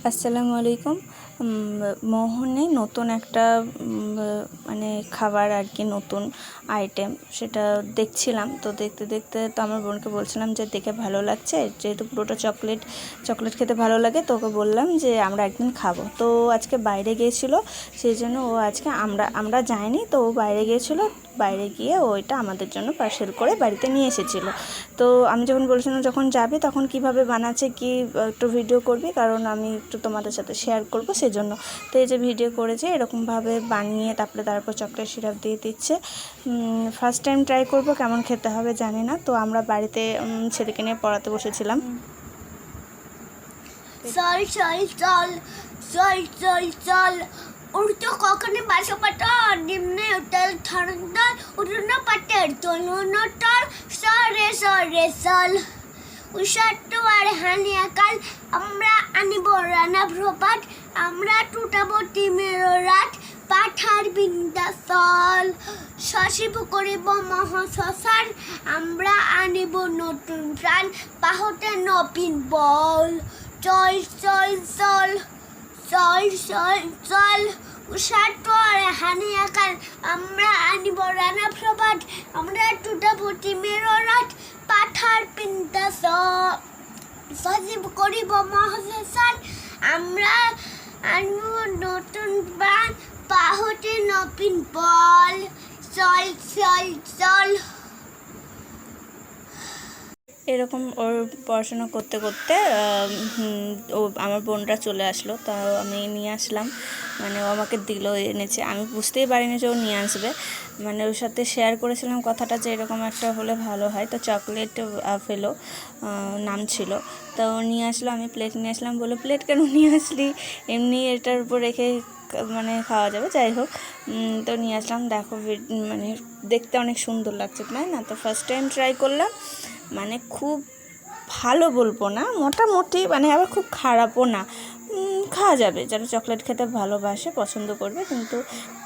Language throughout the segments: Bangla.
আসসালামু আলাইকুম। মোহনে নতুন একটা মানে খাবার আর কি, নতুন আইটেম, সেটা দেখছিলাম। তো দেখতে দেখতে তো আমার বোনকে বলছিলাম যে দেখে ভালো লাগছে, যেহেতু পুরোটা চকলেট খেতে ভালো লাগে, তো ওকে বললাম যে আমরা একদিন খাবো। তো আজকে বাইরে গিয়েছিল, সেই জন্য ও আজকে আমরা যাইনি, তো ও বাইরে গিয়েছিলো। বাইরে গিয়ে ওইটা আমাদের জন্য পার্সেল করে বাড়িতে নিয়ে এসেছিলো। তো আমি যখন বলছিলাম যখন যাবে তখন কিভাবে বানাচ্ছে কি একটু ভিডিও করবি, কারণ আমি একটু তোমাদের সাথে শেয়ার করবো সেজন্য। তো এই যে ভিডিও করেছে এরকমভাবে বানিয়ে তারপর চকলেট সিরাপ দিয়ে দিচ্ছে। ফার্স্ট টাইম ট্রাই করবো, কেমন খেতে হবে জানি না। তো আমরা বাড়িতে ছেলেকে নিয়ে পড়াতে বসেছিলাম। চল চল চল চল চল চল উড়তো কখনো বাসা পাটা নিম্নে উঠল ধরন্দর উড়নো পাটের তলুনো টল সরে সরে চল উষাট্টু আর হানিয়াকাল আমরা আনিব রানা প্রপাত আমরা টুটাবো টিমের রাত পাঠার বিন্দাচল শশিব করিব মহশ্মশান আমরা আনিব নতুন প্রাণ পাহতে নবীন বল। চল চল চল চল চল চল উষাট্টু আর হানিয়াকাল আমরা আনিব রানা প্রভাত আমরা টুটাবো টিমের রাত পাঠার বিন্দাচল সজীব করিব মহশ্মশান আমরা আনিব নতুন প্রাণ পাহতে নবীন বল। চল চল চল। এরকম ওর পড়াশোনা করতে করতে ও আমার বোনরা চলে আসলো, তা আমি নিয়ে আসলাম, মানে ও আমাকে দিল, এনেছে। আমি বুঝতেই পারিনি যে ও নিয়ে আসবে, মানে ওর সাথে শেয়ার করেছিলাম কথাটা যে এরকম একটা হলে ভালো হয়। তো চকলেট ফেলো নাম ছিল, তো ও নিয়ে আসলো। আমি প্লেট নিয়ে আসলাম, বললো প্লেট কেন নিয়ে আসলি, এমনি এটার উপর রেখে মানে খাওয়া যাবে। যাই হোক, তো নিয়ে আসলাম। দেখো মানে দেখতে অনেক সুন্দর লাগছে, তাই না? তো ফার্স্ট টাইম ট্রাই করলাম, মানে খুব ভালো বলবো না, মোটামুটি, মানে আবার খুব খারাপও না, খাওয়া যাবে। যারা চকলেট খেতে ভালোবাসে পছন্দ করবে, কিন্তু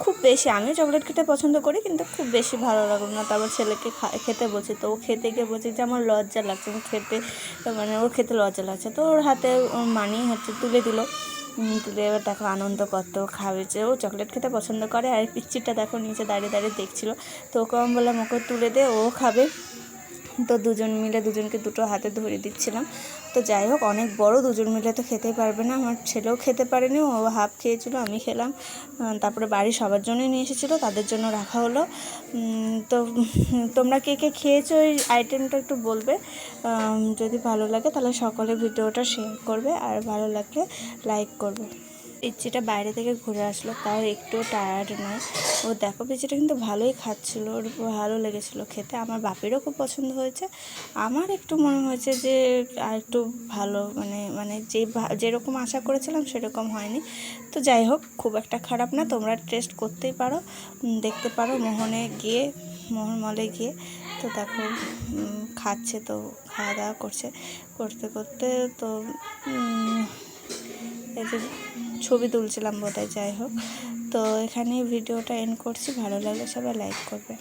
খুব বেশি, আমিও চকলেট খেতে পছন্দ করি, কিন্তু খুব বেশি ভালো লাগলো না। তারপর ছেলেকে খেতে বলছি, তো ও খেতে গিয়ে বলছে যে আমার লজ্জা লাগছে, খেতে, মানে ওর খেতে লজ্জা লাগছে। তো ওর হাতে ওর মানি তুলে দিল, তুলে এবার দেখো আনন্দ কত খাবে, যে ও চকলেট খেতে পছন্দ করে। আর পিচ্চিটা দেখো নিচে দাঁড়িয়ে দাঁড়িয়ে দেখছিলো। তো ওকে আমি বললাম ওকে তুলে দে, ও খাবে। তো দুজন মিলে দুজনকে দুটো হাতে ধরে দিচ্ছিলাম। তো যাই হোক, অনেক বড়, দুজন মিলে তো খেতেই পারবে না। আমার ছেলেও খেতে পারেনি, ও হাফ খেয়েছিল, আমি খেলাম। তারপরে বাড়ির সবার জন্যই নিয়ে এসেছিলো, তাদের জন্য রাখা হলো। তো তোমরা কে কে খেয়েছো এই আইটেমটা একটু বলবে। যদি ভালো লাগে তাহলে সকলে ভিডিওটা শেয়ার করবে, আর ভালো লাগলে লাইক করবে। পিচ্চিটা বাইরে থেকে ঘুরে আসলো, তাও একটু টায়ার্ড নয়। ও দেখো পিচ্চিটা কিন্তু ভালোই খাচ্ছিলো, ওর ভালো লেগেছিলো খেতে। আমার বাপেরও খুব পছন্দ হয়েছে। আমার একটু মনে হয়েছে যে আর একটু ভালো, মানে যেরকম আশা করেছিলাম সেরকম হয়নি। তো যাই হোক, খুব একটা খারাপ না, তোমরা টেস্ট করতেই পারো, দেখতে পারো মোহন মলে গিয়ে। তো দেখো খাচ্ছে, তো খাওয়া দাওয়া করতে করতে তো এই যে ছবি তুলছিলাম বোধহয়। যাই হোক, তো এখানেই ভিডিওটা এন্ড করছি। ভালো লাগলে সবাই লাইক করবে।